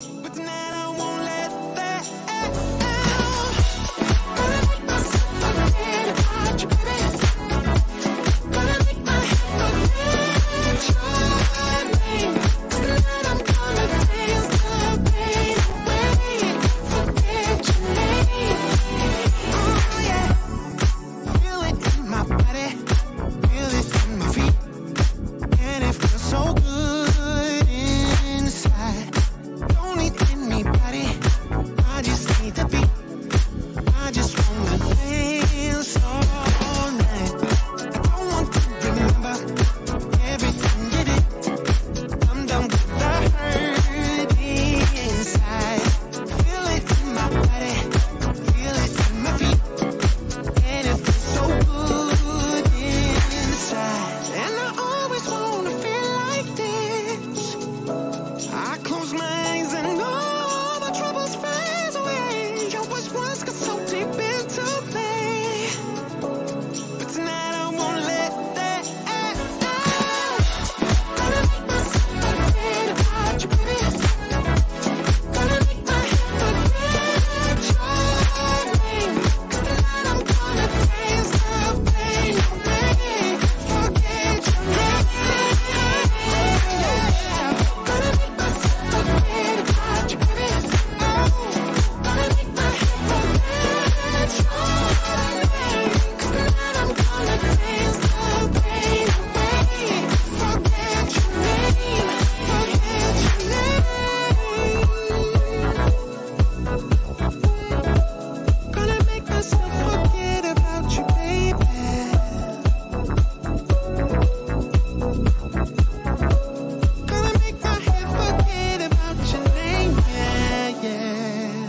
But tonight I won't let that out. Gonna make myself forget about you, baby. Gonna make my head forget your name. 'Cause tonight I'm gonna dance the pain away. Forget your name. Oh yeah. Feel it in my body. Feel it in my feet. And it feels so good inside. Don't need anybody, I just need the beat. I just wanna dance all night. I don't want to remember everything you did. I'm done with the hurt inside. Feel it in my body, feel it in my feet. And it feels so good inside. And I always wanna feel like this. I close my eyes and all my troubles fade away. I was once got so deep into me, but tonight I won't let that out. Gonna make myself forget about you, baby. Gonna make my head forget your name. 'Cause tonight I'm gonna dance the pain away. Forget your name. Gonna make myself forget about you, baby. Oh, gonna make my head forget your name. 'Cause tonight I'm gonna dance the pain away. Forget your name. Forget your name. Gonna make myself forget about you, baby. Gonna make my head forget about your name, yeah, yeah.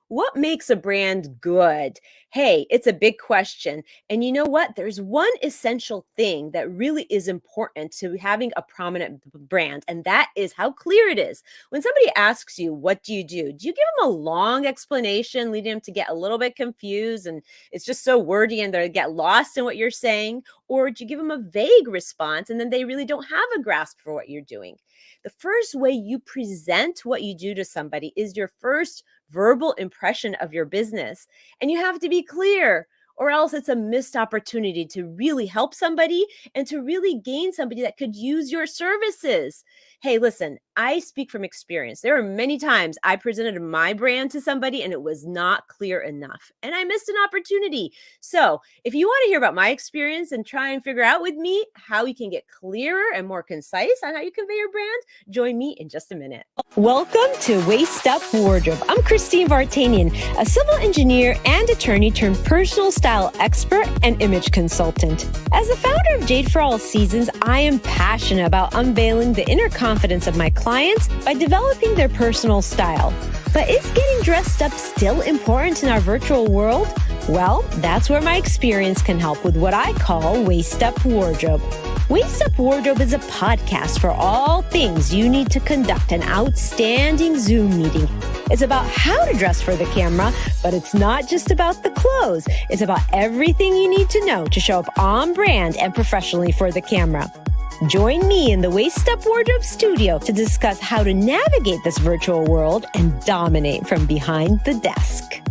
What makes a brand good? Hey, it's a big question. And you know what? There's one essential thing that really is important to having a prominent brand, and that is how clear it is. When somebody asks you, what do? Do you give them a long explanation, leading them to get a little bit confused and it's just so wordy and they get lost in what you're saying? Or do you give them a vague response and then they really don't have a grasp for what you're doing? The first way you present what you do to somebody is your first verbal impression of your business. And you have to be clear, or else it's a missed opportunity to really help somebody and to really gain somebody that could use your services. Hey, listen, I speak from experience. There are many times I presented my brand to somebody and it was not clear enough, and I missed an opportunity. So, if you want to hear about my experience and try and figure out with me how you can get clearer and more concise on how you convey your brand, join me in just a minute. Welcome to Waist Up Wardrobe. I'm Christine Vartanian, a civil engineer and attorney turned personal style expert and image consultant. As the founder of Jade for All Seasons, I am passionate about unveiling the inner confidence of my clients by developing their personal style. But is getting dressed up still important in our virtual world? Well, that's where my experience can help with what I call Waist Up Wardrobe. Waist Up Wardrobe is a podcast for all things you need to conduct an outstanding Zoom meeting. It's about how to dress for the camera, but it's not just about the clothes. It's about everything you need to know to show up on brand and professionally for the camera. Join me in the Waist Up Wardrobe studio to discuss how to navigate this virtual world and dominate from behind the desk.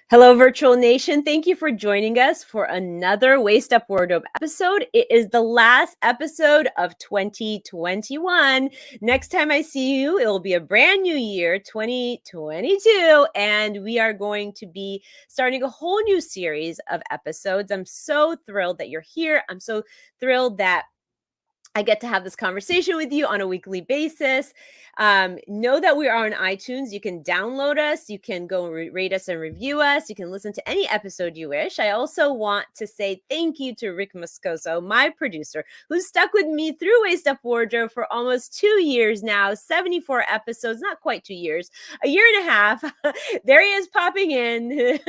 Hello, Virtual Nation. Thank you for joining us for another Waist Up Wardrobe episode. It is the last episode of 2021. Next time I see you, it will be a brand new year, 2022, and we are going to be starting a whole new series of episodes. I'm so thrilled that you're here. I'm so thrilled that I get to have this conversation with you on a weekly basis. Know that we are on iTunes. You can download us. You can go rate us and review us. You can listen to any episode you wish. I also want to say thank you to Rick Moscoso, my producer, who's stuck with me through Waist Up Wardrobe for almost 2 years now, 74 episodes, not quite 2 years, a year and a half. There he is popping in.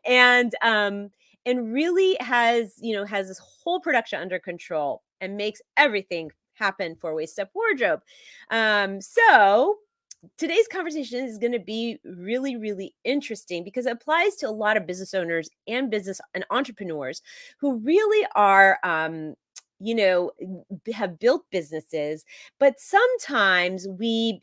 and really has this whole production under control and makes everything happen for Waist Up Wardrobe. So today's conversation is going to be really, really interesting because it applies to a lot of business owners and business and entrepreneurs who really are have built businesses, but sometimes we,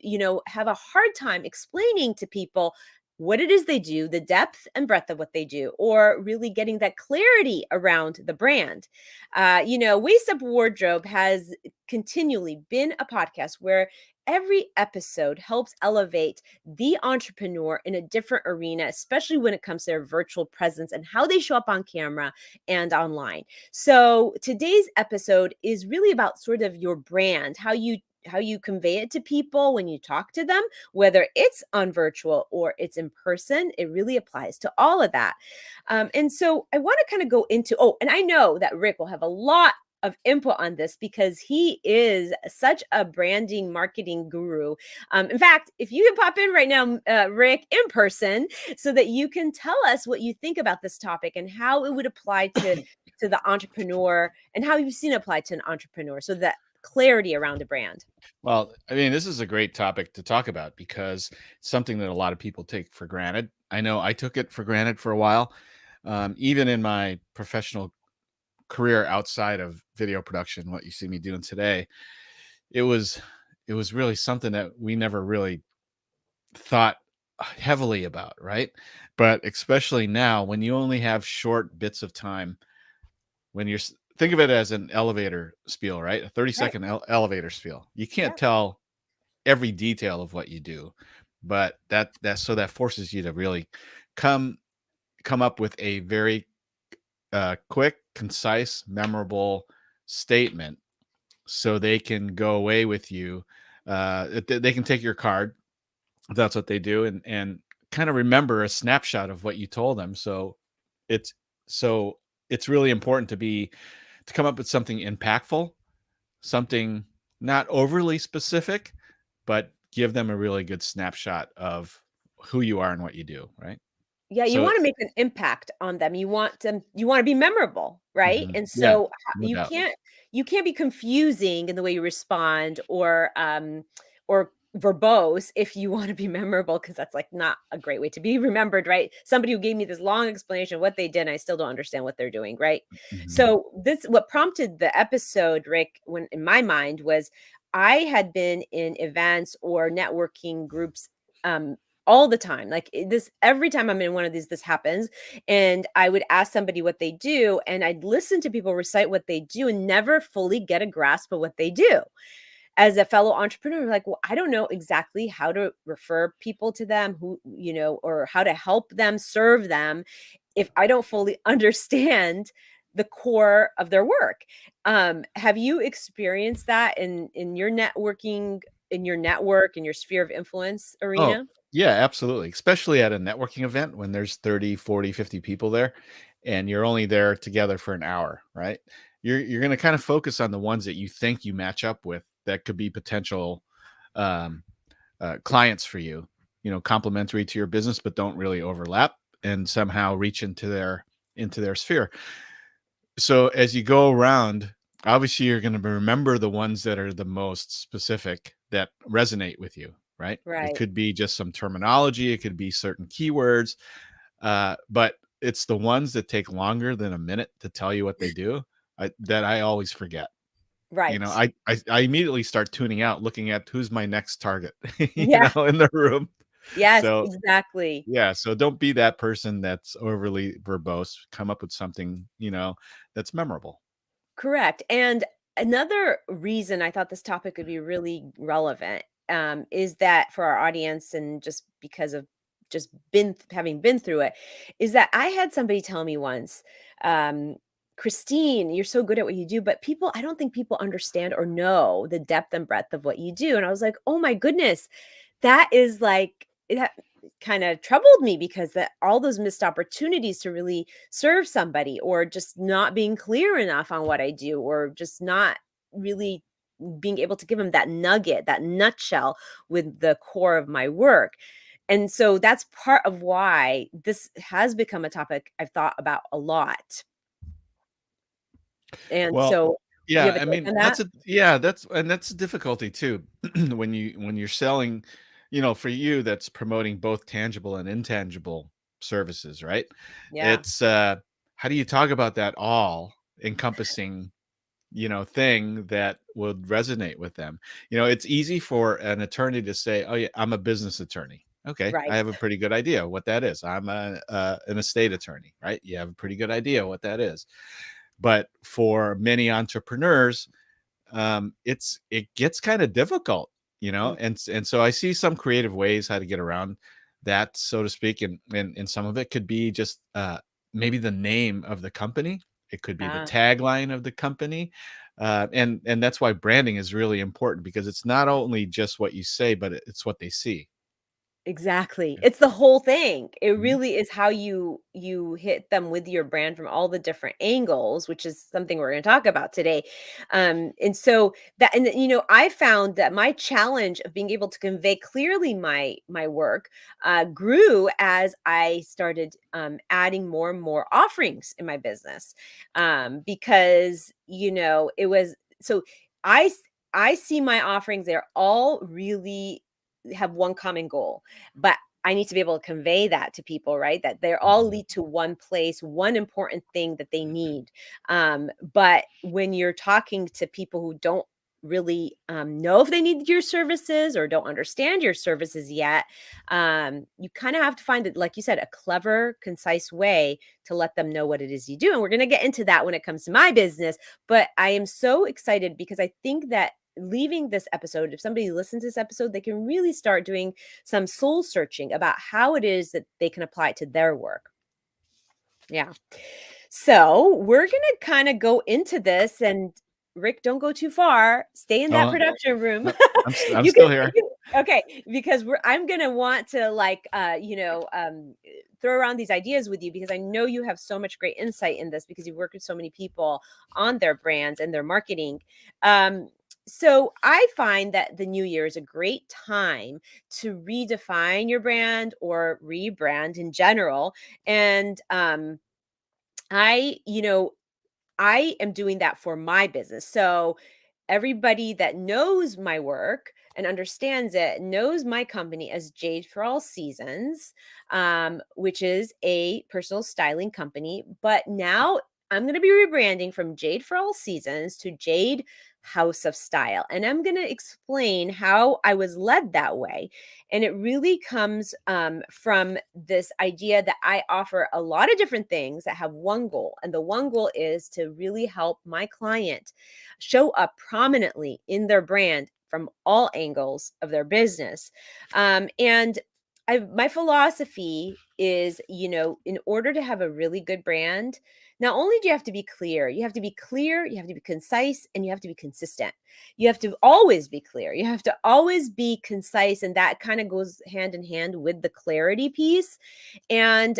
have a hard time explaining to people what it is they do, the depth and breadth of what they do, or really getting that clarity around the brand. Waist Up Wardrobe has continually been a podcast where every episode helps elevate the entrepreneur in a different arena, especially when it comes to their virtual presence and how they show up on camera and online. So today's episode is really about sort of your brand, how you convey it to people when you talk to them, whether it's on virtual or it's in person. It really applies to all of that. And so I want to kind of go into, and I know that Rick will have a lot of input on this because he is such a branding marketing guru. In fact, if you can pop in right now, Rick, in person, so that you can tell us what you think about this topic and how it would apply to the entrepreneur and how you've seen it apply to an entrepreneur, so that clarity around a brand. Well, I mean, this is a great topic to talk about because it's something that a lot of people take for granted. I know I took it for granted for a while. Even in my professional career outside of video production, what you see me doing today, it was really something that we never really thought heavily about, right? But especially now, when you only have short bits of time, when think of it as an elevator spiel, right? A 30 Right. second elevator spiel. You Yeah. can't tell every detail of what you do, but that forces you to really come up with a very quick, concise, memorable statement, so they can go away with you. They can take your card if that's what they do, and kind of remember a snapshot of what you told them. It's so it's really important to come up with something impactful, something not overly specific, but give them a really good snapshot of who you are and what you do, right? Yeah, you So, wanna make an impact on them. You wanna be memorable, right? mhm, And yeah, so, no you doubt. can't be confusing in the way you respond or verbose if you wanna be memorable, because that's, like, not a great way to be remembered, right? Somebody who gave me this long explanation of what they did, and I still don't understand what they're doing, right? Mhm. So, what prompted the episode, Rick, when in my mind was I had been in events or networking groups, um, all the time. Like this, every time I'm in one of these, this happens. And I would ask somebody what they do, and I'd listen to people recite what they do and never fully get a grasp of what they do. As a fellow entrepreneur, like, well, I don't know exactly how to refer people to them, or how to help them serve them if I don't fully understand the core of their work. Have you experienced that in your networking, in your network, in your sphere of influence Oh, arena? yeah, absolutely. Especially at a networking event when there's 30, 40, 50 people there and you're only there together for an hour, right? You're going to kind of focus on the ones that you think you match up with that could be potential um, clients for you, complementary to your business, but don't really overlap and somehow reach into their sphere. So as you go around, obviously you're going to remember the ones that are the most specific that resonate with you, right? It Right. could be just some terminology, it could be certain keywords, but it's the ones that take longer than a minute to tell you what they do that I always forget. Right. I immediately start tuning out, looking at who's my next target, Yeah. in the room. Yes, So exactly. yeah, so don't be that person that's overly verbose. Come up with something, that's memorable. Correct. And another reason I thought this topic would be really relevant, is that for our audience, and just because of just having been through it, is that I had somebody tell me once, um, Christine, you're so good at what you do, but I don't think people understand or know the depth and breadth of what you do. And I was like, oh my goodness, that is like, it kind of troubled me, because that all those missed opportunities to really serve somebody, or just not being clear enough on what I do, or just not really being able to give them that nugget, that nutshell with the core of my work. And so that's part of why this has become a topic I've thought about a lot. And Well, so, you have yeah, a I take mean, on that? that's a difficulty too when you're selling, for you that's promoting both tangible and intangible services, right? Yeah. It's how do you talk about that all encompassing thing that would resonate with them. It's easy for an attorney to say, oh yeah, I'm a business attorney. Okay, I Right. have a pretty good idea what that is. I'm an estate attorney, right? You have a pretty good idea what that is. But for many entrepreneurs, it gets kind of difficult, Mm. and so I see some creative ways how to get around that, so to speak, and some of it could be just maybe the name of the company. It could be the Ah. tagline of the company, and that's why branding is really important, because it's not only just what you say, but it's what they see. Exactly. Yeah. It's the whole thing. It Mhm. really is how you hit them with your brand from all the different angles, which is something we're going to talk about today. And so that and I found that my challenge of being able to convey clearly my work grew as I started adding more and more offerings in my business, because it was so I s- I see my offerings. They're all really have one common goal, but I need to be able to convey that to people, right? That they all Mhm. lead to one place, one important thing that they need. But when you're talking to people who don't really know if they need your services or don't understand your services yet, you kind of have to find it, like you said, a clever, concise way to let them know what it is you do. And we're going to get into that when it comes to my business. But I am so excited because I think that leaving this episode, if somebody listens to this episode, they can really start doing some soul searching about how it is that they can apply it to their work. Yeah. So we're going to kind of go into this, and Rick, don't go too far. Stay in that Oh, production room. no, I'm you can, still here. okay, because I'm going to want to throw around these ideas with you, because I know you have so much great insight in this because you've worked with so many people on their brands and their marketing. Um, so I find that the new year is a great time to redefine your brand or rebrand in general. And I, you know, I am doing that for my business. So everybody that knows my work and understands it knows my company as Jade for All Seasons, which is a personal styling company. But now I'm going to be rebranding from Jade for All Seasons to Jade House of Style. And I'm going to explain how I was led that way. And it really comes from this idea that I offer a lot of different things that have one goal. And the one goal is to really help my client show up prominently in their brand from all angles of their business. And my philosophy is, in order to have a really good brand, not only do you have to be clear, you have to be clear, you have to be concise, and you have to be consistent. You have to always be clear. You have to always be concise. And that kind of goes hand in hand with the clarity piece. And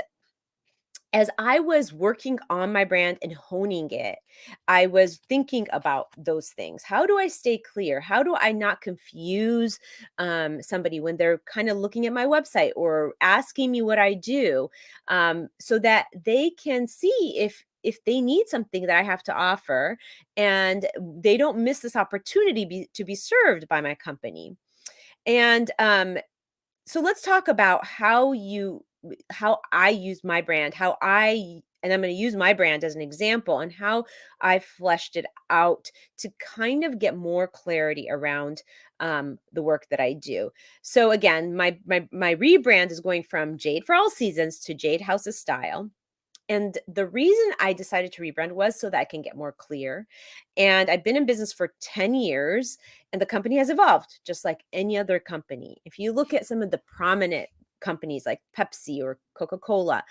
as I was working on my brand and honing it, I was thinking about those things. How do I stay clear? How do I not confuse somebody when they're kind of looking at my website or asking me what I do, so that they can see if they need something that I have to offer, and they don't miss this opportunity to be served by my company. And so let's talk about how I use my brand, and I'm going to use my brand as an example, and how I fleshed it out to kind of get more clarity around the work that I do. So again, my rebrand is going from Jade for All Seasons to Jade House of Style. And the reason I decided to rebrand was so that I can get more clear. And I've been in business for 10 years, and the company has evolved just like any other company. If you look at some of the prominent companies like Pepsi or Coca-Cola,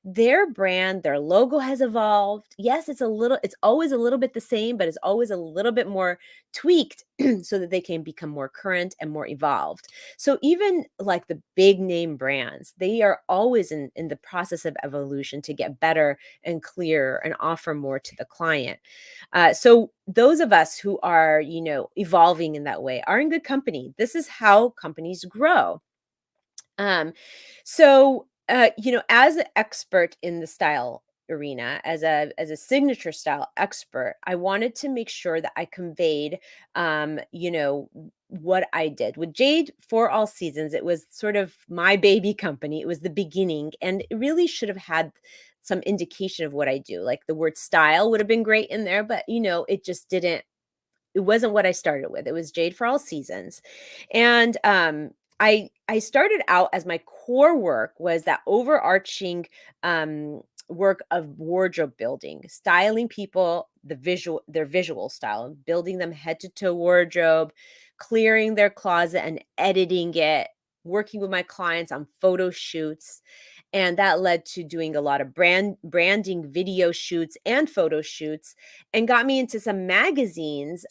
their brand, their logo has evolved. Yes, it's always a little bit the same, but it's always a little bit more tweaked so that they can become more current and more evolved. So even like the big name brands, they are always in the process of evolution to get better and clearer and offer more to the client. So those of us who are, evolving in that way are in good company. This is how companies grow. Um, as an expert in the style arena, as a signature style expert, I wanted to make sure that I conveyed, what I did with Jade for All Seasons. It was sort of my baby company. It was the beginning, and it really should have had some indication of what I do. Like the word style would have been great in there, but it just didn't, it wasn't what I started with. It was Jade for All Seasons. And I started out as my core work was that overarching work of wardrobe building, styling people, their visual style, building them head to toe wardrobe, clearing their closet and editing it, working with my clients on photo shoots. And that led to doing a lot of branding video shoots and photo shoots, and got me into some magazines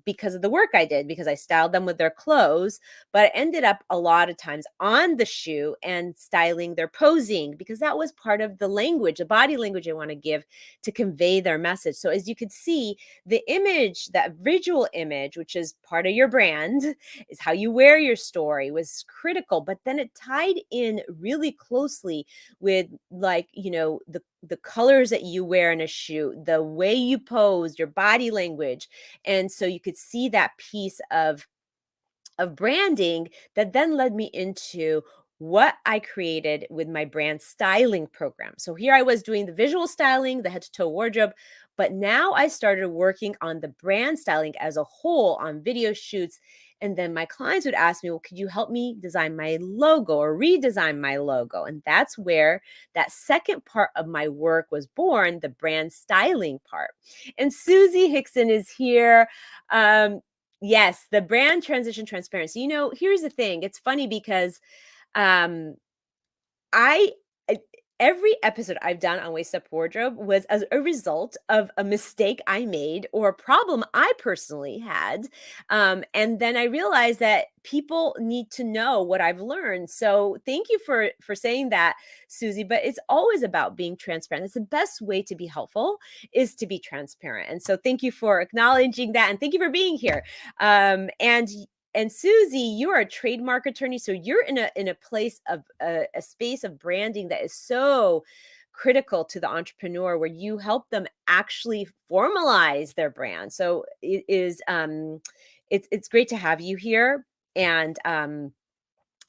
because of the work I did, because I styled them with their clothes. But I ended up a lot of times on the shoe and styling their posing, because that was part of the language, the body language I want to give to convey their message. So as you could see, the image, that visual image, which is part of your brand, is how you wear your story, was critical. But then it tied in really closely with, like, the colors that you wear in a shoot, the way you pose, your body language. And so you could see that piece of branding that then led me into what I created with my brand styling program. So here I was doing the visual styling, the head to toe wardrobe, but now I started working on the brand styling as a whole on video shoots. And then my clients would ask me, well, could you help me design my logo or redesign my logo? And that's where that second part of my work was born, the brand styling part. And Susie Hickson is here. Yes, the brand transition transparency. Here's the thing. It's funny because um, I every episode I've done on Waist Up Wardrobe was as a result of a mistake I made or a problem I personally had. And then I realized that people need to know what I've learned. So thank you for saying that, Susie. But it's always about being transparent. It's the best way to be helpful, is to be transparent. And so thank you for acknowledging that, and thank you for being here. And Susie, you are a trademark attorney, so you're in a place of a space of branding that is so critical to the entrepreneur, where you help them actually formalize their brand. So it is it's great to have you here, and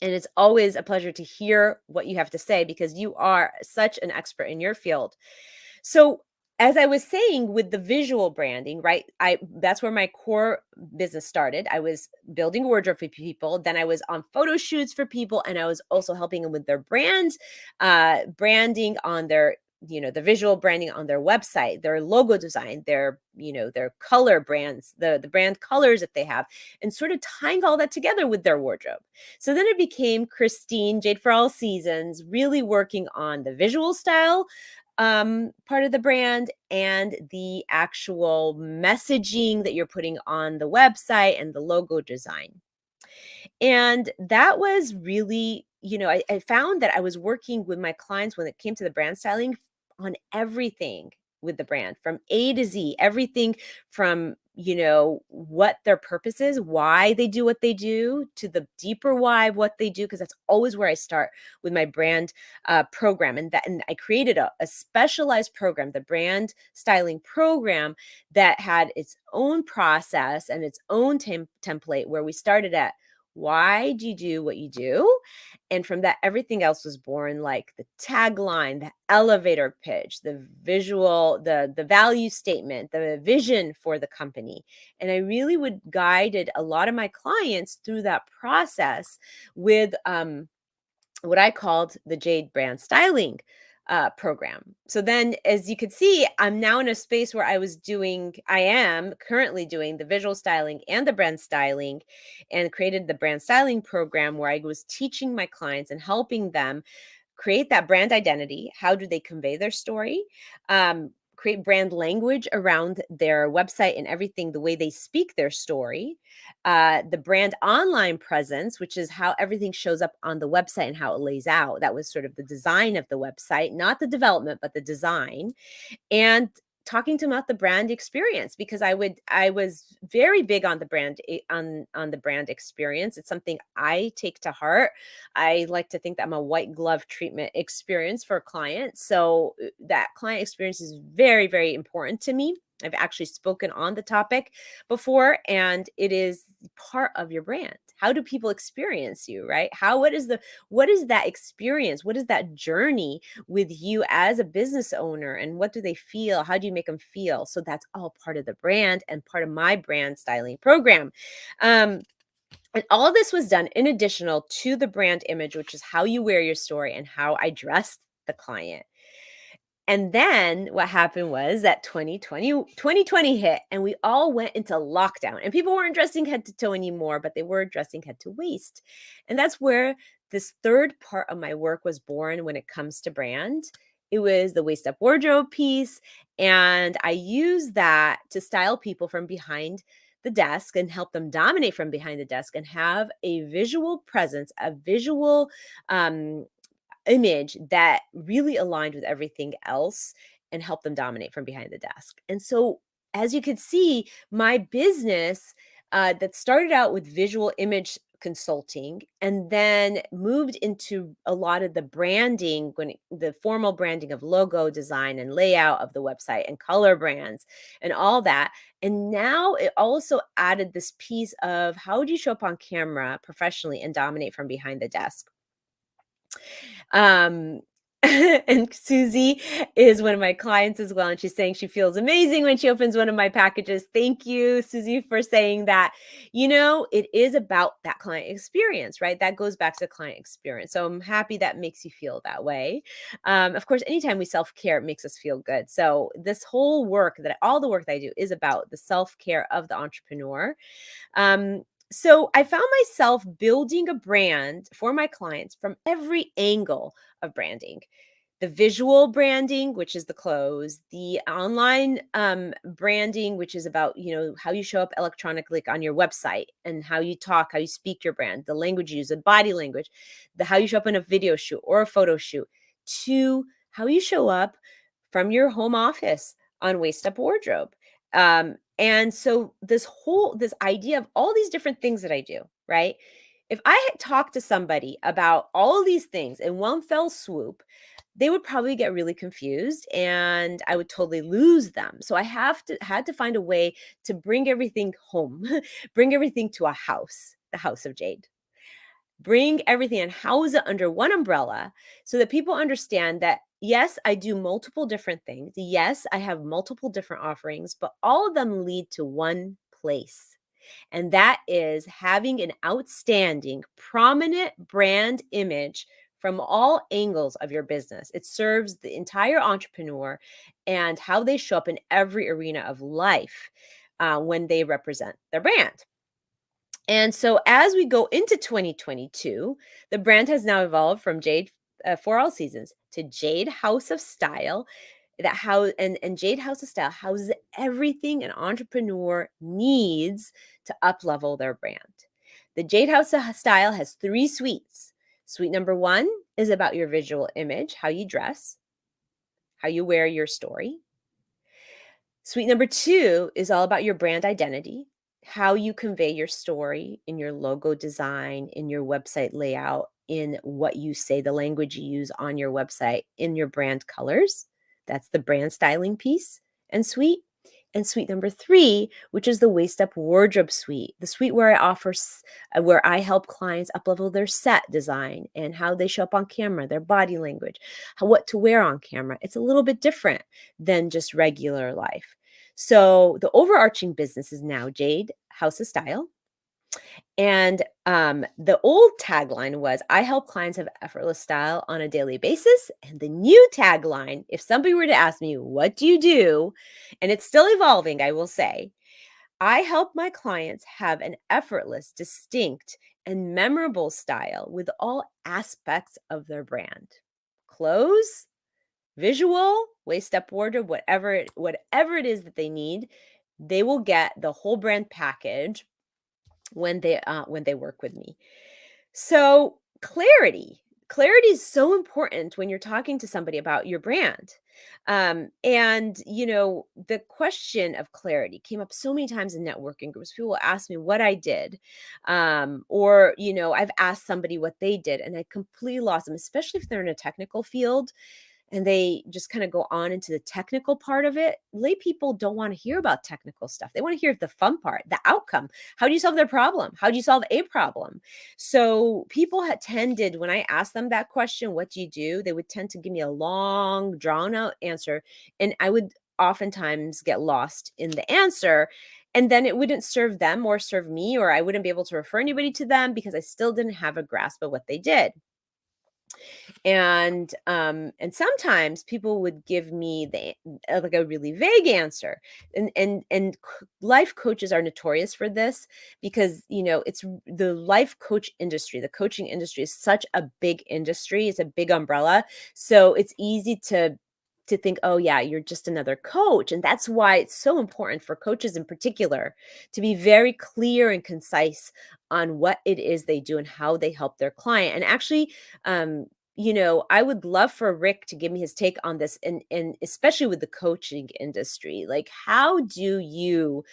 it's always a pleasure to hear what you have to say, because you are such an expert in your field. So as I was saying, with the visual branding, right? That's where my core business started. I was building wardrobe for people. Then I was on photo shoots for people, and I was also helping them with their branding on their, the visual branding on their website, their logo design, their color brands, the brand colors that they have, and sort of tying all that together with their wardrobe. So then it became Christine, Jade for All Seasons, really working on the visual style part of the brand, and the actual messaging that you're putting on the website and the logo design. And that was really, I found that I was working with my clients when it came to the brand styling on everything with the brand, from A to Z, everything from, what their purpose is, why they do what they do, to the deeper why of what they do, because that's always where I start with my brand program. And I created a specialized program, the brand styling program, that had its own process and its own template, where we started at, why do you do what you do? And from that, everything else was born, like the tagline, the elevator pitch, the visual, the value statement, the vision for the company. And I really would guided a lot of my clients through that process with what I called the Jade Brand Styling program. So then, as you could see, I'm now in a space where I am currently doing the visual styling and the brand styling, and created the brand styling program, where I was teaching my clients and helping them create that brand identity. How do they convey their story? Create brand language around their website and everything, the way they speak their story. The brand online presence, which is how everything shows up on the website and how it lays out. That was sort of the design of the website, not the development, but the design. And talking to them about the brand experience, because I was very big on the brand on the brand experience. It's something I take to heart. I like to think that I'm a white glove treatment experience for clients. So that client experience is very, very important to me. I've actually spoken on the topic before, and it is part of your brand. How do people experience you, right? What is that experience? What is that journey with you as a business owner, and what do they feel? How do you make them feel? So that's all part of the brand and part of my brand styling program. And all of this was done in additional to the brand image, which is how you wear your story and how I dressed the client. And then what happened was that 2020 hit, and we all went into lockdown, and people weren't dressing head to toe anymore, but they were dressing head to waist. And that's where this third part of my work was born when it comes to brand. It was the waist up wardrobe piece. And I use that to style people from behind the desk and help them dominate from behind the desk and have a visual presence, a visual image that really aligned with everything else and help them dominate from behind the desk. And so, as you can see, my business that started out with visual image consulting and then moved into a lot of the branding, the formal branding of logo design and layout of the website and color brands and all that. And now it also added this piece of how do you show up on camera professionally and dominate from behind the desk. Um, and Susie is one of my clients as well. And she's saying she feels amazing when she opens one of my packages. Thank you, Susie, for saying that. It is about that client experience, right? That goes back to client experience. So I'm happy that makes you feel that way. Of course, anytime we self-care, it makes us feel good. So this whole work all the work that I do is about the self-care of the entrepreneur. So I found myself building a brand for my clients from every angle of branding. The visual branding, which is the clothes, the online branding, which is about, how you show up electronically on your website and how you talk, how you speak your brand, the language you use, the body language, how you show up in a video shoot or a photo shoot, to how you show up from your home office on Waist Up Wardrobe. And so this idea of all these different things that I do, right? If I had talked to somebody about all of these things in one fell swoop, they would probably get really confused and I would totally lose them. So I had to find a way to bring everything home, bring everything to a house, the house of Jade. Bring everything and house it under one umbrella so that people understand that, yes, I do multiple different things. Yes, I have multiple different offerings, but all of them lead to one place. And that is having an outstanding, prominent brand image from all angles of your business. It serves the entire entrepreneur and how they show up in every arena of life when they represent their brand. And so as we go into 2022, the brand has now evolved from Jade for All Seasons to Jade House of Style. And Jade House of Style houses everything an entrepreneur needs to up-level their brand. The Jade House of Style has 3 suites. Suite number 1 is about your visual image, how you dress, how you wear your story. Suite number 2 is all about your brand identity, how you convey your story in your logo design, in your website layout, in what you say, the language you use on your website, in your brand colors. That's the brand styling piece and suite. And suite number 3, which is the Waist Up Wardrobe suite, the suite where where I help clients up-level their set design and how they show up on camera, their body language, what to wear on camera. It's a little bit different than just regular life. So the overarching business is now Jade House of Style. And the old tagline was, I help clients have effortless style on a daily basis. And the new tagline, if somebody were to ask me, what do you do? And it's still evolving, I will say, I help my clients have an effortless, distinct, and memorable style with all aspects of their brand. Clothes, visual, waist up wardrobe, whatever it is that they need, they will get the whole brand package when they work with me. So clarity is so important when you're talking to somebody about your brand. And the question of clarity came up so many times in networking groups. People will ask me what I did, or I've asked somebody what they did, and I completely lost them, especially if they're in a technical field. and they just kind of go on into the technical part of it, lay people don't want to hear about technical stuff. They want to hear the fun part, the outcome. How do you solve their problem? How do you solve a problem? So people had tended, when I asked them that question, what do you do? They would tend to give me a long, drawn out answer. And I would oftentimes get lost in the answer. And then it wouldn't serve them or serve me, or I wouldn't be able to refer anybody to them because I still didn't have a grasp of what they did. And sometimes people would give me like a really vague answer, and life coaches are notorious for this, because it's the life coach industry, the coaching industry is such a big industry, it's a big umbrella, so it's easy to think, oh yeah, you're just another coach. And that's why it's so important for coaches in particular to be very clear and concise on what it is they do and how they help their client. And actually, I would love for Rick to give me his take on this, and especially with the coaching industry. Like, how do you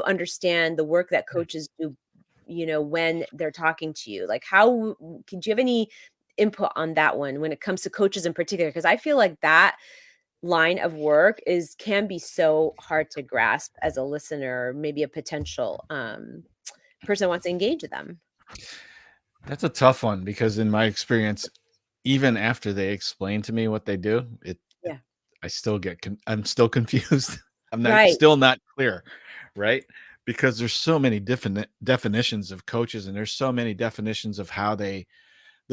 understand the work that coaches do, when they're talking to you? Like, do you have any input on that one when it comes to coaches in particular? Because I feel like that line of work can be so hard to grasp as a listener, maybe a potential person wants to engage with them. That's a tough one, because in my experience, even after they explain to me what they do, Yeah. I still I'm still confused. I'm Right. still not clear, right? Because there's so many different definitions of coaches, and there's so many definitions of how the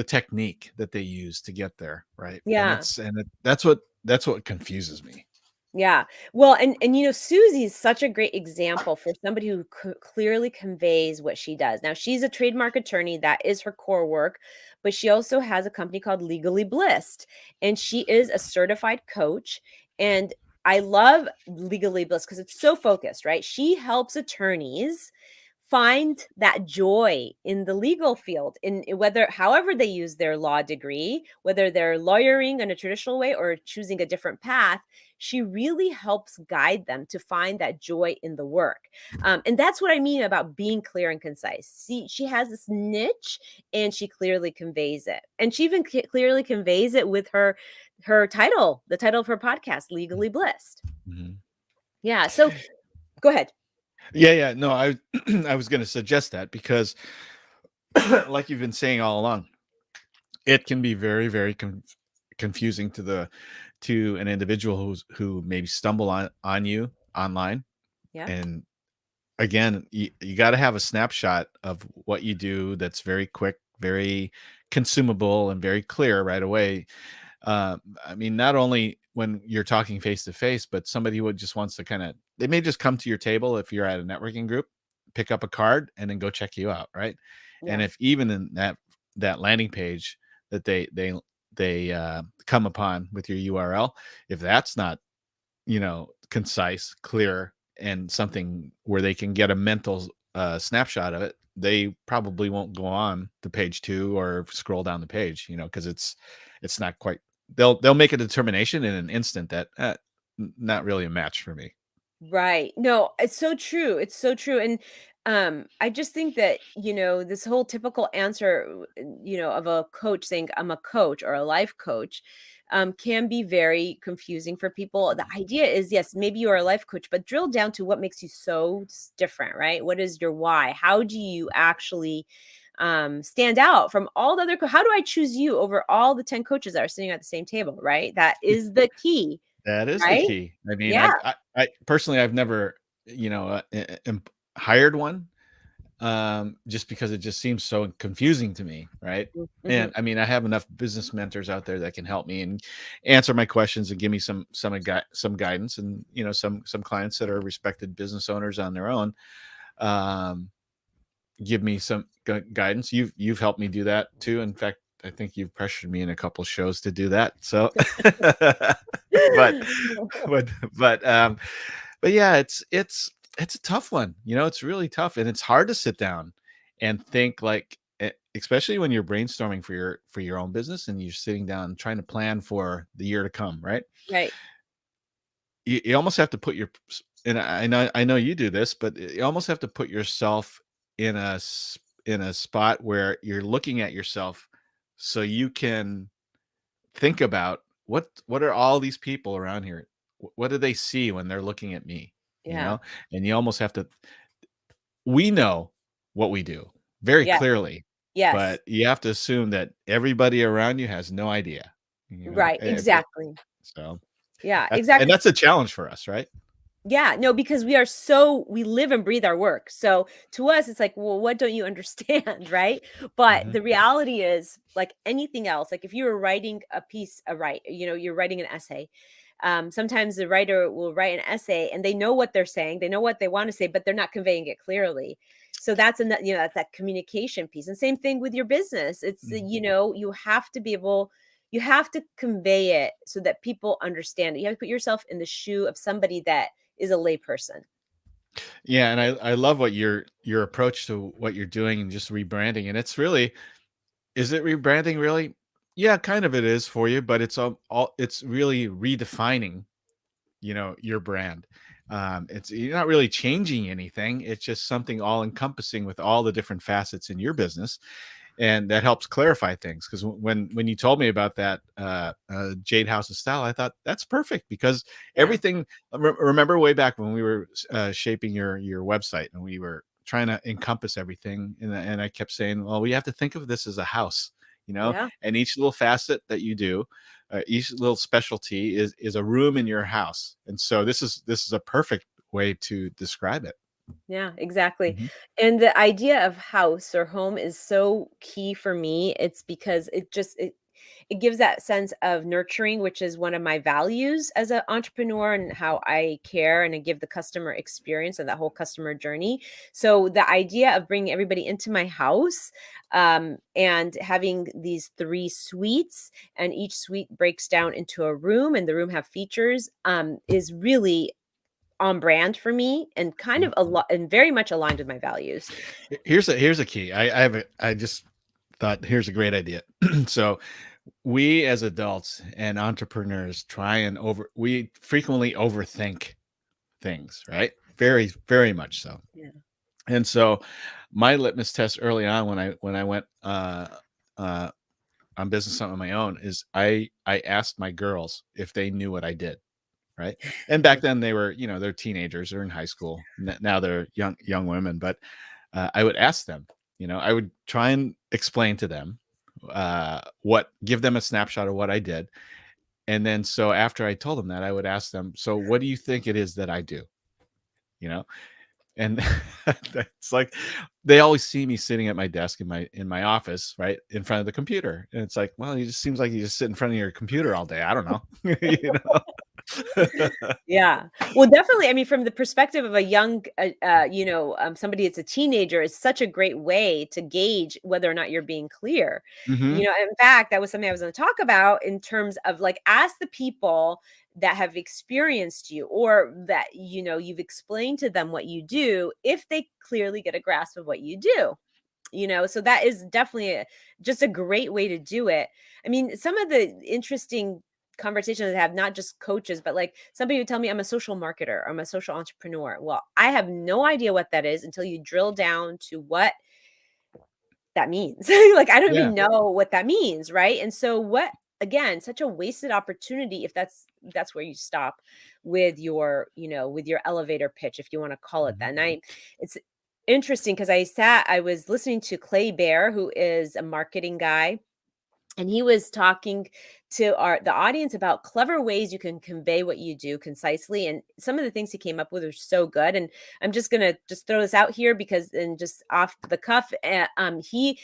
technique that they use to get there, right? And Yeah. that's what confuses me. Yeah. Well, and Susie is such a great example for somebody who clearly conveys what she does. Now, she's a trademark attorney, that is her core work, but she also has a company called Legally Blissed, and she is a certified coach. And I love Legally Blissed because it's so focused, right? She helps attorneys find that joy in the legal field, in whether however they use their law degree, whether they're lawyering in a traditional way or choosing a different path. She really helps guide them to find that joy in the work. And that's what I mean about being clear and concise. See, she has this niche and she clearly conveys it, and she even clearly conveys it with her title, the title of her podcast, Legally Blissed. Mhm. Yeah, so go ahead. Yeah. No, I was going to suggest that, because like you've been saying all along, it can be very, very confusing to an individual who maybe stumble on you online. Yeah. And again, you got to have a snapshot of what you do that's very quick, very consumable, and very clear right away. I mean, not only when you're talking face to face, but somebody who just wants to they may just come to your table if you're at a networking group, pick up a card, and then go check you out, right? And Yeah. if even in that landing page that they come upon with your URL, if that's not concise, clear, and something where they can get a mental snapshot of it, they probably won't go on to page 2 or scroll down the page, because it's not quite. They'll make a determination in an instant that not really a match for me. Right. No, it's so true. It's so true. And I just think that, this whole typical answer, of a coach saying I'm a coach or a life coach, can be very confusing for people. The idea is, yes, maybe you are a life coach, but drill down to what makes you so different, right? What is your why? How do you actually stand out from all the other how do I choose you over all the 10 coaches that are sitting at the same table, right? That is the key, That is the right? key. I mean, Yeah. I personally, I've never, hired one, just because it just seems so confusing to me, right? Mhm. And I mean, I have enough business mentors out there that can help me and answer my questions and give me some guidance, and some clients that are respected business owners on their own, um, give me some guidance. You've helped me do that too. In fact, I think you've pressured me in a couple shows to do that. So, but but but um but yeah, it's a tough one. It's really tough, and it's hard to sit down and think, like, especially when you're brainstorming for your own business, and you're sitting down trying to plan for the year to come, right? Right. You almost have to put and I know you do this, but you almost have to put yourself in in a spot where you're looking at yourself, so you can think about what are all these people around here? What do they see when they're looking at me? You Yeah. know, and you almost have to. We know what we do very Yeah. clearly, Yes. but you have to assume that everybody around you has no idea. You know, Right. Exactly. so Yeah, and exactly. that's a challenge for us, right? Yeah, no, because we live and breathe our work. So to us, it's like, well, what don't you understand? Right. But Hmm. the reality is, like anything else, like if you were writing a piece, you're writing an essay. Sometimes the writer will write an essay and they know what they're saying, they know what they want to say, but they're not conveying it clearly. So that's that communication piece. And same thing with your business. It's, you have to convey it so that people understand it. You have to put yourself in the shoe of somebody that is a layperson. Yeah, and I love what your approach to what you're doing and just rebranding. And it's really, is it rebranding really? Yeah, kind of it is for you, but all it's really redefining, your brand. It's You're not really changing anything. It's just something all encompassing with all the different facets in your business, and that helps clarify things. Because when you told me about that Jade House of Style, I thought that's perfect because Yeah. everything. Remember way back when we were shaping your website and we were trying to encompass everything, and I kept saying, well, we have to think of this as a house, Yeah. and each little facet that you do, each little specialty is a room in your house, and so this is a perfect way to describe it. Yeah, exactly. Mhm. And the idea of house or home is so key for me. It's because it gives that sense of nurturing, which is one of my values as an entrepreneur and how I care and I give the customer experience and that whole customer journey. So the idea of bringing everybody into my house, and having these 3 suites, and each suite breaks down into a room, and the room have features, is really on brand for me and kind of a lot and very much aligned with my values. Here's a key. I just thought here's a great idea. So we as adults and entrepreneurs we frequently overthink things, right? Very, very much so. Yeah. And so my litmus test early on when I went uh on business on my own is I asked my girls if they knew what I did, right? And back then they're teenagers, they're in high school. Now they're young women, but I would ask them, I would try and explain to them, give them a snapshot of what I did. And then so after I told them that, I would ask them, so what do you think it is that I do? You know, and it's like they always see me sitting at my desk in my office, right in front of the computer, and it's like, well, it just seems like you just sit in front of your computer all day. I don't know, you know. Yeah. Well, definitely. I mean, from the perspective of a young, somebody that's a teenager, is such a great way to gauge whether or not you're being clear. Hmm. In fact, that was something I was going to talk about in terms of like, ask the people that have experienced you or that, you've explained to them what you do, if they clearly get a grasp of what you do. So that is definitely just a great way to do it. I mean, some of the interesting conversations I have, not just coaches, but like somebody would tell me I'm a social marketer, I'm a social entrepreneur. Well, I have no idea what that is until you drill down to what that means. Like, I don't Yeah. even know what that means, right? And so again, such a wasted opportunity if that's where you stop with your elevator pitch, if you want to call it that. Mhm. And it's interesting because I was listening to Clay Bear, who is a marketing guy, and he was talking to the audience about clever ways you can convey what you do concisely, and some of the things he came up with are so good. And I'm just gonna just throw this out here because, and just off the cuff, he,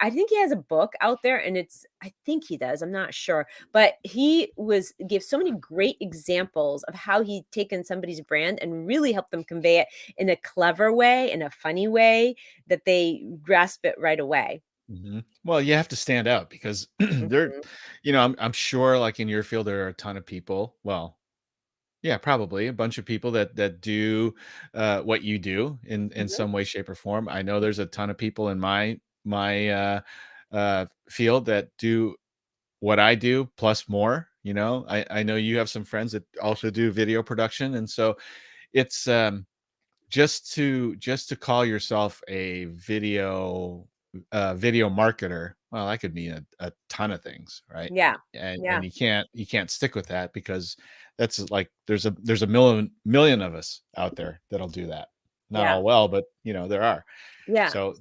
I think he has a book out there, and I think he does, I'm not sure, but he gave so many great examples of how he'd taken somebody's brand and really helped them convey it in a clever way, in a funny way, that they grasp it right away. Mhm. Well, you have to stand out because Mhm. I'm sure like in your field there are a ton of people. Well, yeah, probably a bunch of people that do what you do in Mhm. some way, shape, or form. I know there's a ton of people in my field that do what I do plus more. I know you have some friends that also do video production, and so it's just to call yourself a video marketer. well, that could mean a ton of things, right? Yeah. And Yeah. you can't stick with that because that's like there's a million of us out there that'll do that. Not Yeah. all well, but there are. Yeah. So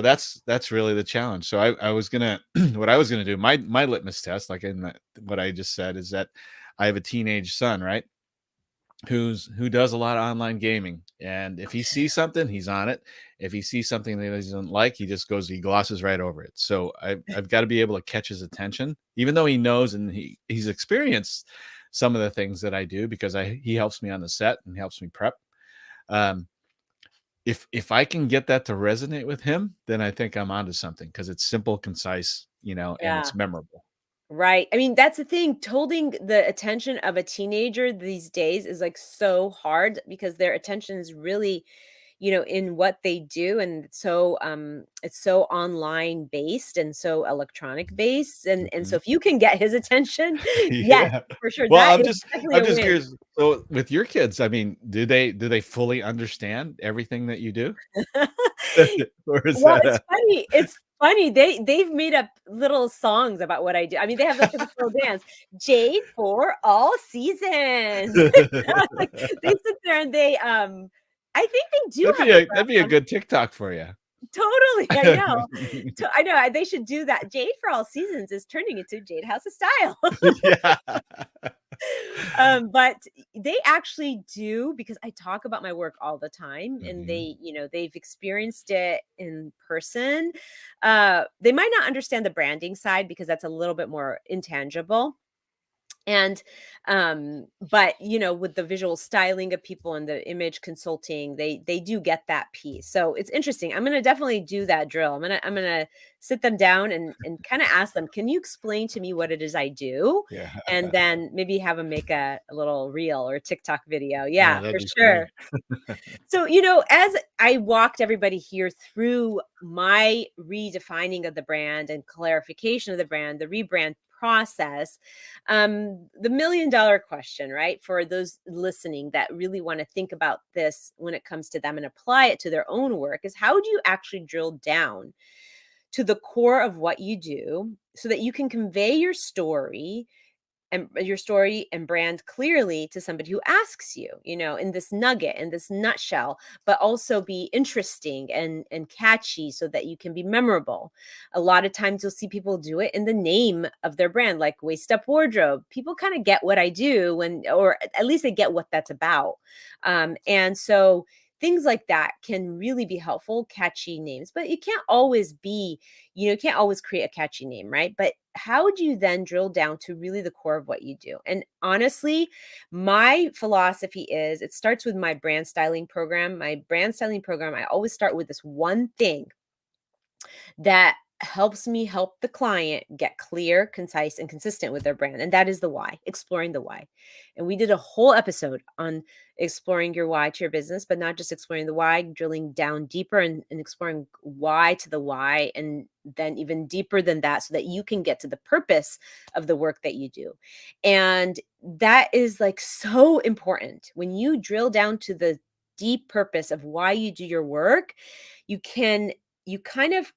that's really the challenge. So I was gonna what I was gonna do, my litmus test, like what I just said, is that I have a teenage son, right? Who does a lot of online gaming, and if he sees something, he's on it. If he sees something that he doesn't like, he glosses right over it. So I've got to be able to catch his attention, even though he knows and he's experienced some of the things that I do, because he helps me on the set and helps me prep. um if I can get that to resonate with him, then I think I'm onto something, because it's simple, concise, and Yeah. it's memorable. Right. I mean, that's the thing. Holding the attention of a teenager these days is like so hard because their attention is really, in what they do. And it's so online based and so electronic based. And so Mhm. if you can get his attention, yes, Yeah. for sure. Well, That is definitely I'm a just win. curious. So with your kids, I mean, do they fully understand everything that you do? Or is Well, that it's a funny. It's funny. They've made up little songs about what I do. I mean, they have like this little dance, Jade for all seasons. Like, they sit there and I think they do have a that'd be crush a on. good TikTok for you. Totally, I know. I know, they should do that. Jade for all seasons is turning into Jade House of Style. Yeah. But they actually do, because I talk about my work all the time, and Mhm. they've experienced it in person. They might not understand the branding side because that's a little bit more intangible. And but with the visual styling of people and the image consulting, they do get that piece. So it's interesting. I'm gonna definitely do that drill. I'm gonna sit them down and kind of ask them, can you explain to me what it is I do? Yeah. And then maybe have them make a little reel or TikTok video. Oh, Yeah, that'd for be sure. funny. So, as I walked everybody here through my redefining of the brand and clarification of the brand, the rebrand process, the $1 million question, right? For those listening that really want to think about this when it comes to them and apply it to their own work, is how do you actually drill down to the core of what you do so that you can convey your story and brand clearly to somebody who asks you, in this nugget, in this nutshell, but also be interesting and catchy so that you can be memorable. A lot of times you'll see people do it in the name of their brand, like Waist Up Wardrobe. People kind of get what I do, or at least they get what that's about. And so things like that can really be helpful, catchy names, but you can't always create a catchy name, right? But how do you then drill down to really the core of what you do? And honestly, my philosophy is, it starts with my brand styling program. My brand styling program, I always start with this one thing that helps me help the client get clear, concise, and consistent with their brand. And that is the why, exploring the why. And we did a whole episode on exploring your why to your business, but not just exploring the why, drilling down deeper and exploring why to the why, and then even deeper than that, so that you can get to the purpose of the work that you do. And that is like so important. When you drill down to the deep purpose of why you do your work, you kind of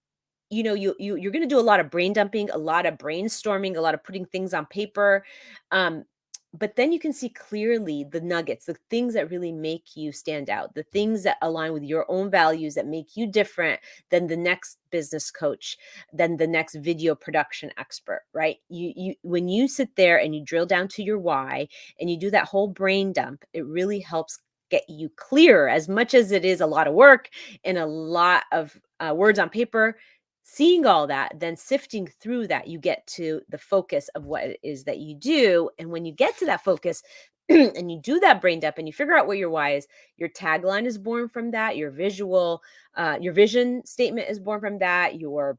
you're going to do a lot of brain dumping, a lot of brainstorming, a lot of putting things on paper. um but then you can see clearly the nuggets, the things that really make you stand out, the things that align with your own values, that make you different than the next business coach, than the next video production expert, right? You when you sit there and you drill down to your why and you do that whole brain dump, it really helps get you clear. As much as it is a lot of work and a lot of words on paper, seeing all that, then sifting through that, you get to the focus of what it is that you do. And when you get to that focus and you do that brain dump and you figure out what your why is, your tagline is born from that, your vision statement is born from that, your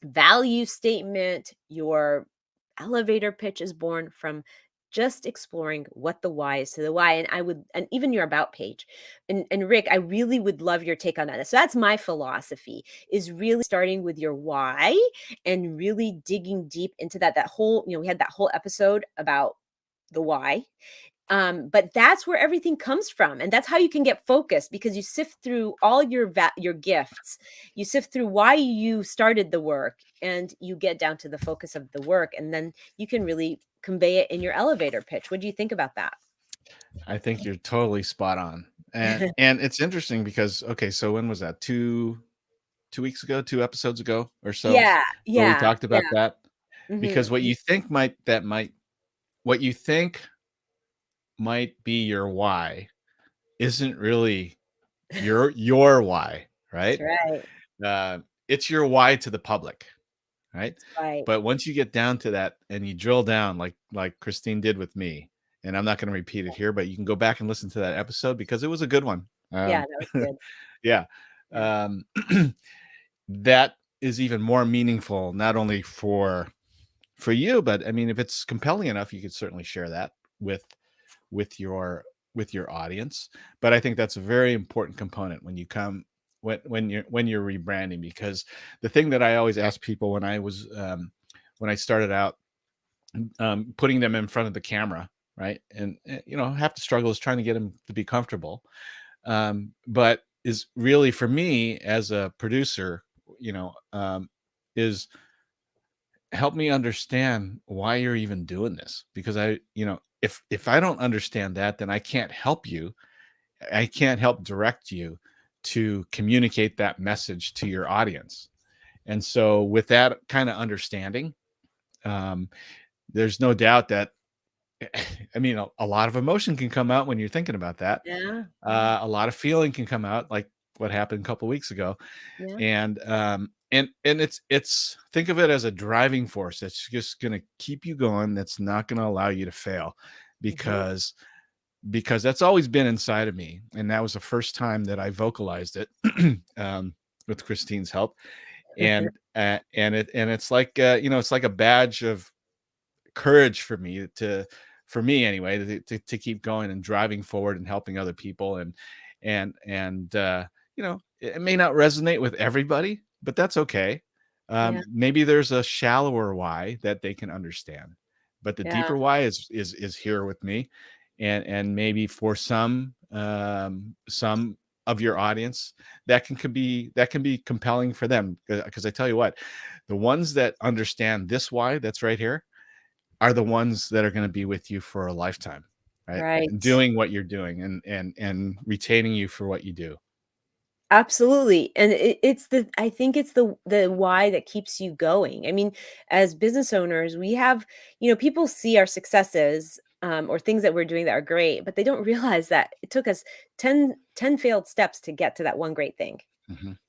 value statement, your elevator pitch is born from just exploring what the why is to the why. And even your about page. And Rick, I really would love your take on that. So that's my philosophy, is really starting with your why and really digging deep into that whole, we had that whole episode about the why. But that's where everything comes from, and that's how you can get focused, because you sift through all your gifts, you sift through why you started the work, and you get down to the focus of the work, and then you can really convey it in your elevator pitch. What do you think about that? I think you're totally spot on. And it's interesting because okay, so when was that? 2 weeks ago, 2 episodes ago or so, Yeah, where we yeah, talked about yeah. that. Mhm. Because what you think might be your why isn't really your why, That's right? right. Uh, it's your why to the public, right? That's right. But once you get down to that and you drill down like Christine did with me, and I'm not going to repeat it here, but you can go back and listen to that episode because it was a good one. Yeah, that was good. Yeah. Yeah. Um, that is even more meaningful, not only for you, but I mean, if it's compelling enough, you could certainly share that with with your with your audience. But I think that's a very important component when you come when you're rebranding, because the thing that I always ask people when I started out, putting them in front of the camera, right, and half the struggle is trying to get them to be comfortable, but is really for me as a producer, is help me understand why you're even doing this, because if I don't understand that, then I can't help you. I can't help direct you to communicate that message to your audience. And so with that kind of understanding, um, there's no doubt that I mean, a lot of emotion can come out when you're thinking about that. Yeah, yeah, A lot of feeling can come out, like what happened a couple weeks ago, yeah, and it's think of it as a driving force that's just going to keep you going, that's not going to allow you to fail, mhm, because that's always been inside of me, and that was the first time that I vocalized it, with Christine's help, and it's like it's like a badge of courage for me anyway, to keep going and driving forward and helping other people, and it may not resonate with everybody, but that's okay. yeah, Maybe there's a shallower why that they can understand, but the yeah, deeper why is here with me, and maybe for some of your audience, that can be compelling for them, because I tell you what, the ones that understand this why that's right here are the ones that are going to be with you for a lifetime, right? And right. doing what you're doing, and retaining you for what you do. Absolutely, and I think it's the why that keeps you going. I mean, as business owners, we have, people see our successes, or things that we're doing that are great, but they don't realize that it took us ten failed steps to get to that one great thing. Mhm.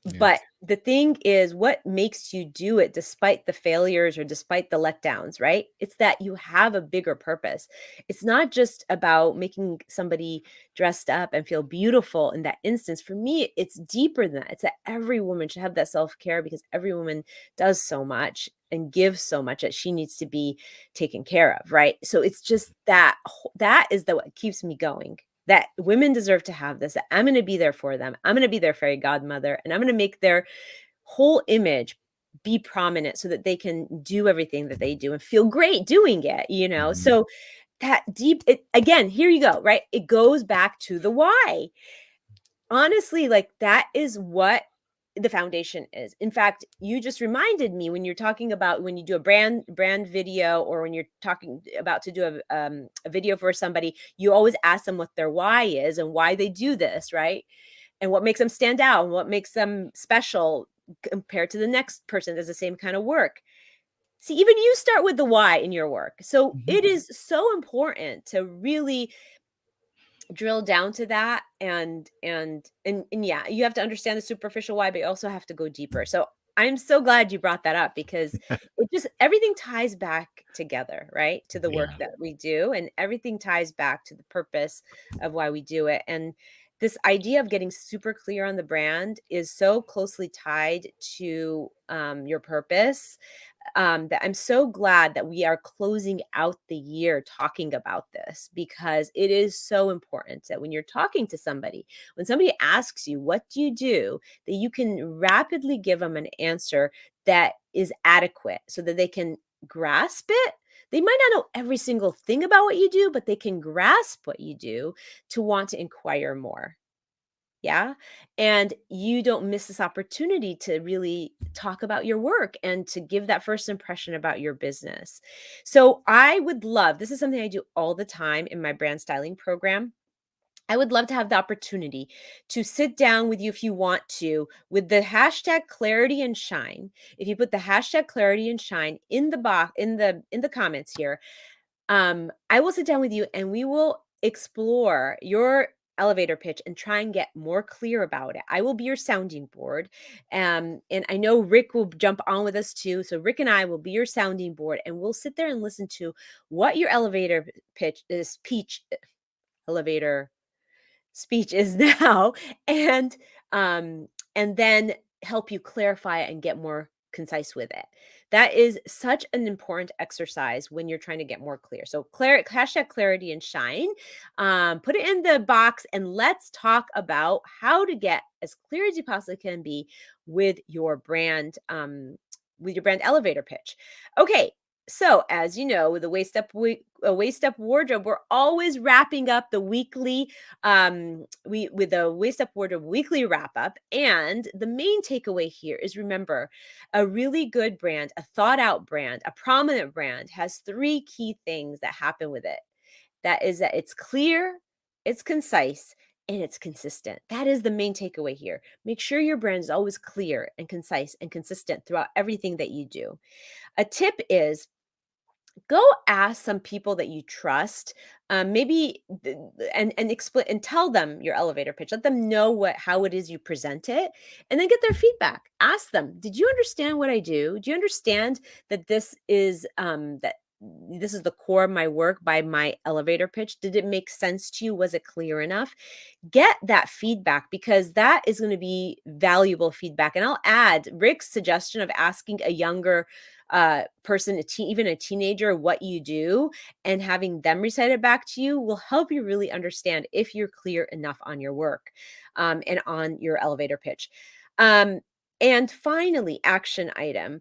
Yeah. But the thing is, what makes you do it despite the failures or despite the letdowns, right? It's that you have a bigger purpose. It's not just about making somebody dressed up and feel beautiful in that instance. For me, it's deeper than that. It's that every woman should have that self care, because every woman does so much and gives so much that she needs to be taken care of, right? So it's just that that is the what keeps me going, that women deserve to have this, that I'm going to be there for them. I'm going to be their fairy godmother, and I'm going to make their whole image be prominent so that they can do everything that they do and feel great doing it. Mhm. So that again, here you go, right? It goes back to the why. Honestly, like, that is what the foundation is. In fact, you just reminded me, when you're talking about when you do a brand video, or when you're talking about to do a video for somebody, you always ask them what their why is and why they do this, right? And what makes them stand out and what makes them special compared to the next person that does the same kind of work. See, even you start with the why in your work. So Mhm. it is so important to really drill down to that, and yeah, you have to understand the superficial why, but you also have to go deeper. So I'm so glad you brought that up, because it just everything ties back together, right, to the work Yeah. that we do, and everything ties back to the purpose of why we do it. And this idea of getting super clear on the brand is so closely tied to your purpose, that I'm so glad that we are closing out the year talking about this, because it is so important that when you're talking to somebody, when somebody asks you, what do you do, that you can rapidly give them an answer that is adequate so that they can grasp it, They might not know every single thing about what you do, but they can grasp what you do to want to inquire more. Yeah. And you don't miss this opportunity to really talk about your work and to give that first impression about your business. So I would love, this is something I do all the time in my brand styling program. I would love to have the opportunity to sit down with you if you want to with the hashtag clarity and shine. If you put the hashtag clarity and shine in the box in the comments here, I will sit down with you and we will explore your elevator pitch and try and get more clear about it. I will be your sounding board. And I know Rick will jump on with us too. So Rick and I will be your sounding board and we'll sit there and listen to what your elevator pitch is, elevator speech is now, and then help you clarify it and get more concise with it. That is such an important exercise when you're trying to get more clear. So hashtag clarity and shine. Put it in the box and let's talk about how to get as clear as you possibly can be with your brand, elevator pitch. Okay. So, as you know, with the Waist Up Wardrobe, we're always wrapping up the weekly with the Waist Up Wardrobe weekly wrap up. And the main takeaway here is, remember, a really good brand, a thought out brand, a prominent brand has 3 key things that happen with it. That is that it's clear, it's concise, and it's consistent. That is the main takeaway here. Make sure your brand is always clear and concise and consistent throughout everything that you do. A tip is, go ask some people that you trust, maybe and explain and tell them your elevator pitch. Let them know how it is you present it, and then get their feedback. Ask them, did you understand what I do? Do you understand that this is the core of my work by my elevator pitch? Did it make sense to you? Was it clear enough? Get that feedback, because that is going to be valuable feedback. And I'll add Rick's suggestion of asking a younger person, even a teenager, what you do and having them recite it back to you will help you really understand if you're clear enough on your work and on your elevator pitch. And finally, action item,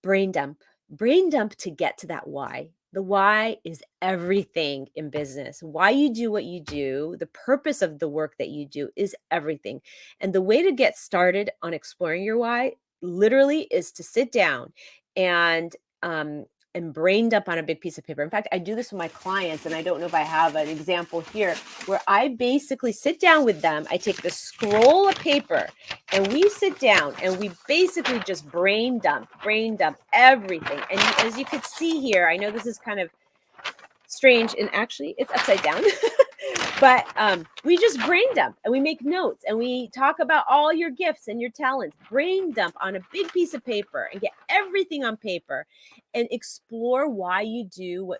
brain dump. Brain dump to get to that why. The why is everything in business. Why you do what you do, the purpose of the work that you do is everything. And the way to get started on exploring your why literally is to sit down and brain dump on a big piece of paper. In fact, I do this with my clients, and I don't know if I have an example here, where I basically sit down with them. I take the scroll of paper and we sit down and we basically just brain dump everything. And as you could see here, I know this is kind of strange, and actually it's upside down. But we just brain dump and we make notes and we talk about all your gifts and your talents. Brain dump on a big piece of paper and get everything on paper and explore why you do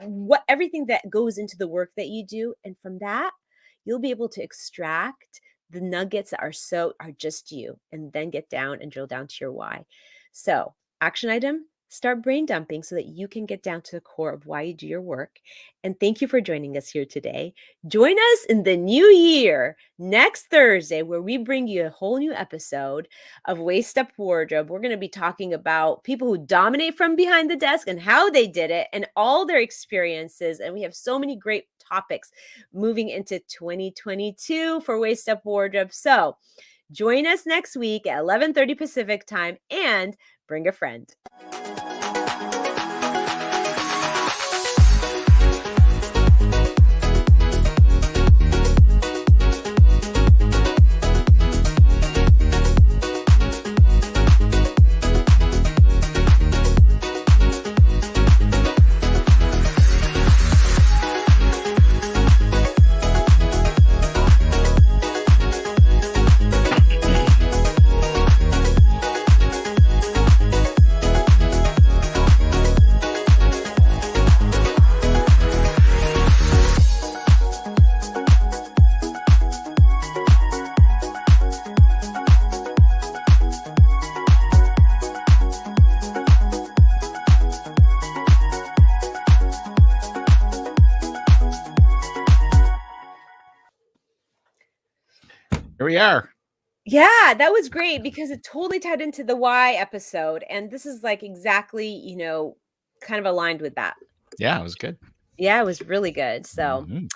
what everything that goes into the work that you do. And from that, you'll be able to extract the nuggets that are just you, and then get down and drill down to your why. So, action item, start brain dumping so that you can get down to the core of why you do your work. And thank you for joining us here today. Join us in the new year next Thursday, where we bring you a whole new episode of Waist Up Wardrobe. We're going to be talking about people who dominate from behind the desk and how they did it and all their experiences. And we have so many great topics moving into 2022 for Waist Up Wardrobe. So join us next week at 11:30 Pacific time, and bring a friend. Here we are. Yeah, that was great because it totally tied into the why episode. And this is like exactly, kind of aligned with that. Yeah, it was good. Yeah, it was really good. So, Mhm.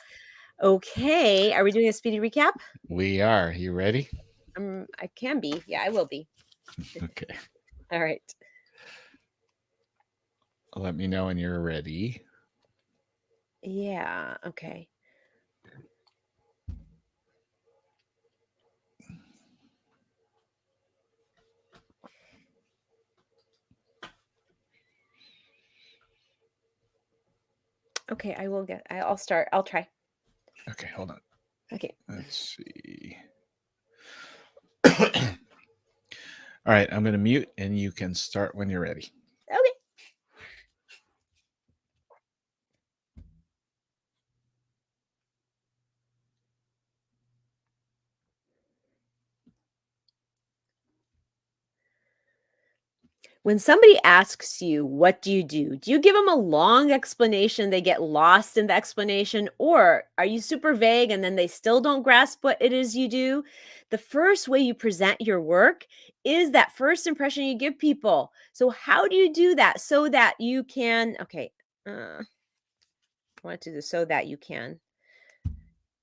okay. Are we doing a speedy recap? We are. You ready? I can be. Yeah, I will be. Okay. All right. Let me know when you're ready. Yeah. Okay. Okay, I'll start. I'll try. Okay, hold on. Okay. Let's see. All right, I'm going to mute and you can start when you're ready. Okay. When somebody asks you, what do? Do you give them a long explanation? They get lost in the explanation, or are you super vague and then they still don't grasp what it is you do? The first way you present your work is that first impression you give people. So, how do you do that so that you can? Okay. I want to do this so that you can.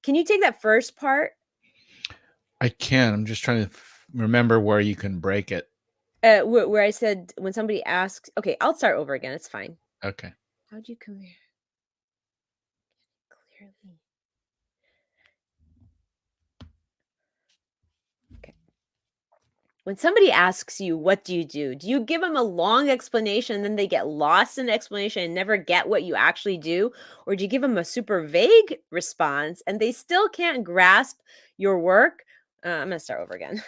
Can you take that first part? I can. I'm just trying to remember where you can break it. Where I said when somebody asks, okay, I'll start over again. It's fine. Okay. How'd you come here? Clearly. Okay. When somebody asks you, what do? Do you give them a long explanation and then they get lost in the explanation and never get what you actually do? Or do you give them a super vague response and they still can't grasp your work? I'm going to start over again.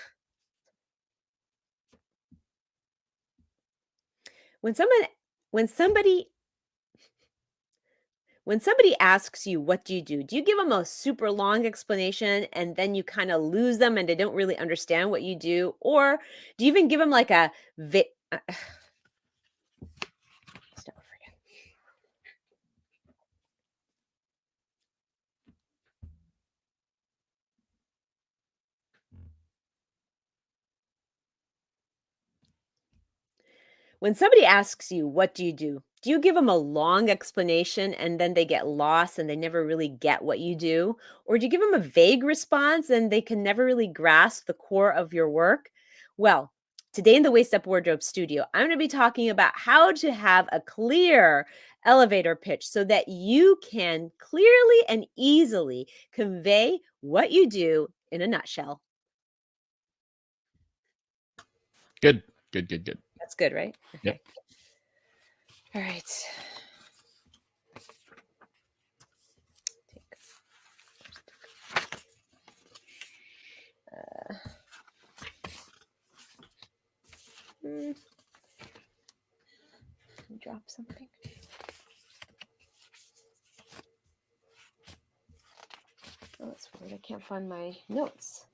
When somebody asks you, what do? Do you give them a super long explanation and then you kind of lose them and they don't really understand what you do? Or do you even give them like a start over again. When somebody asks you, what do? Do you give them a long explanation and then they get lost and they never really get what you do? Or do you give them a vague response and they can never really grasp the core of your work? Well, today in the Waist Up Wardrobe Studio, I'm going to be talking about how to have a clear elevator pitch so that you can clearly and easily convey what you do in a nutshell. Good. Good, good, good. That's good, right? Okay. Yep. All right. Drop something. Oh, that's weird. I can't find my notes.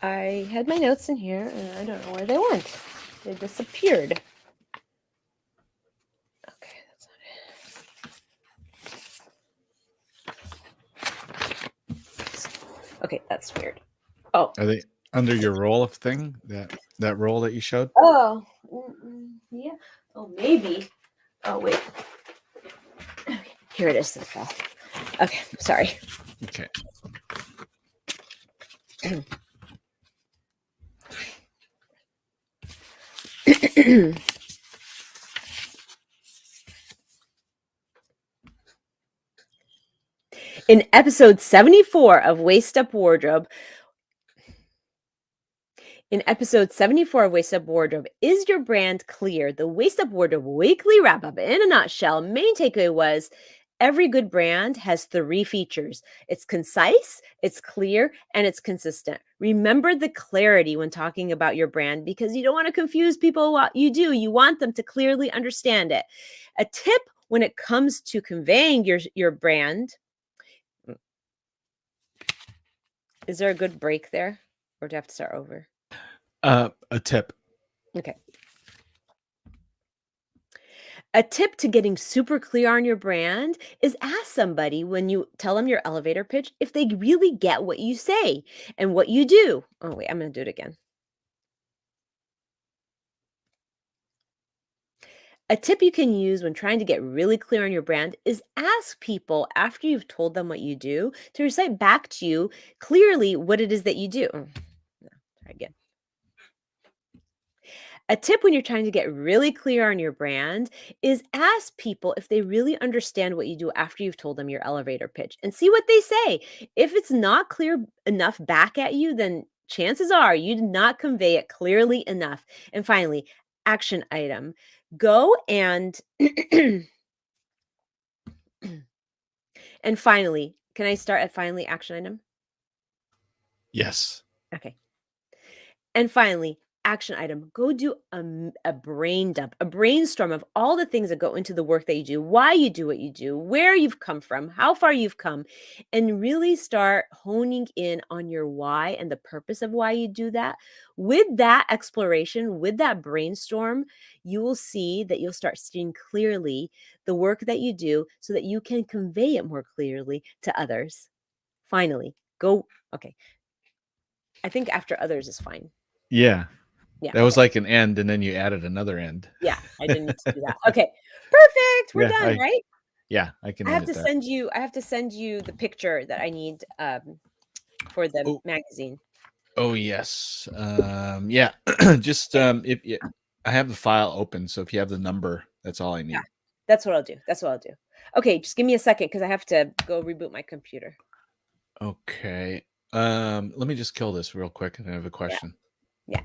I had my notes in here and I don't know where they went. They disappeared. Okay, that's not it. Okay, that's weird. Oh. Are they under your roll of thing? That roll that you showed? Oh. Yeah. Oh, maybe. Oh, wait. Okay, here it is. It fell. Okay, sorry. Okay. In episode 74 of Waist Up Wardrobe, is your brand clear? The Waist Up Wardrobe weekly wrap up in a nutshell. Main takeaway was every good brand has 3 features. It's concise, it's clear, and it's consistent. Remember the clarity when talking about your brand because you don't want to confuse people what you do. You want them to clearly understand it. A tip when it comes to conveying your brand. Is there a good break there? Or do I have to start over? A tip. Okay. A tip to getting super clear on your brand is ask somebody when you tell them your elevator pitch if they really get what you say and what you do. Oh, wait, I'm going to do it again. A tip you can use when trying to get really clear on your brand is ask people after you've told them what you do to recite back to you clearly what it is that you do. No, try again. A tip when you're trying to get really clear on your brand is ask people if they really understand what you do after you've told them your elevator pitch and see what they say. If it's not clear enough back at you, then chances are you did not convey it clearly enough. And finally, action item. Go and and finally, can I start at finally action item? Yes. Okay. And finally, action item, go do a brain dump, a brainstorm of all the things that go into the work that you do, why you do what you do, where you've come from, how far you've come, and really start honing in on your why and the purpose of why you do that. With that exploration, with that brainstorm, you will see that you'll start seeing clearly the work that you do so that you can convey it more clearly to others. Finally, go, okay. I think after others is fine. Yeah. Yeah. That was Okay. like an end, and then you added another end. Yeah, I didn't need to do that. Okay, perfect, we're Yeah, done, right? I can I have edit to that. send you the picture that I need, for the Oh, magazine. oh yes. Yeah. Just Yeah, if you, I have the file open, so if you have the number, that's all I yeah, need. that's what I'll do, that's what I'll do. Okay, just give me a second because I have to go reboot my computer. Okay. Let me just kill this real quick, and I have a Yeah, question. yeah.